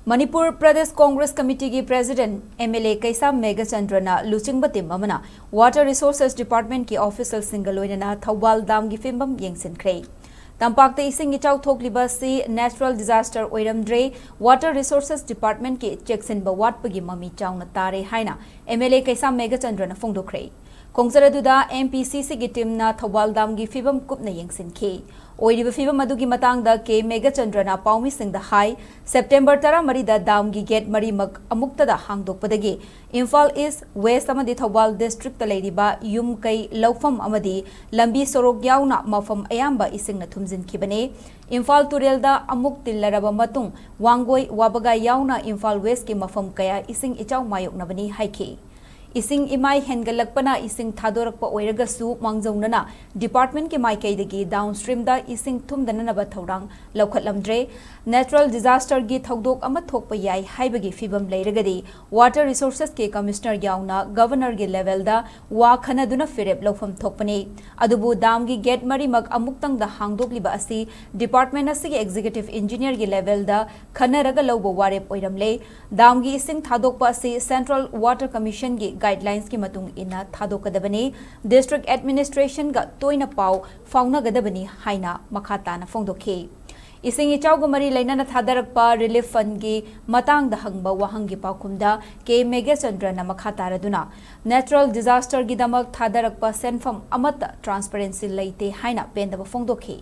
Manipur Pradesh Congress Committee ki President MLA Kaisa Meghachandra na Luchingba team amana Water Resources Department ki official single na Thawal Dam gi fimbam yengsinkhre. Tampakta ising Echao thokliba si natural disaster oiramdre Water Resources Department ki cheksinba watpagi mami chawna tare haina MLA Kaisa Meghachandra na fongdokre. Kongzaraduda MPCC ki team na Thawal Dam gi fibam kupna yengsinkhe. Oiriba fibam adugi matangda ke Meghachandra na paumi singda hai September tara marida dam gi gate mari mag Amuktada Hangdokpadagi Imphal East West amadi Thawal District taleriba yum kai laufam amadi lambi sorok yauna mafam ayamba ising na thumjin khibane Imphal turelda amuk tillaraba matung wangoi wabaga yauna Imphal West ki mafam kaya ising Echao Maiyoknabani haike Ising imai hengalakpana ising thadorakpa oiragasu mangjaunana department ke maikaidagi downstream da ising thumdananaba thaurang laukhatlamdre natural disaster gi thaudok ama thokpa yai haibagi fibam leiragadi water resources ke commissioner yauna governor gi level da wa khanaduna firep laufam thokpani adubu dam gi gate mari mag amuktang da hangdokliba asi department asi executive engineer gi level da khanaraga lauba warep oiramle dam gi ising thadokpa asi central water commission gi guidelines ki matung ina thadokadabani district administration ga toina pau faunnagadabani haina makhata na fongdokhi ising Echao gumari lainana thadarakpa relief fund gi matang da hangba wahang gi paukhumda ke Meghachandra na makhataraduna natural disaster gi damak thadarakpa senfam amata transparency leite haina pendaba fongdokhi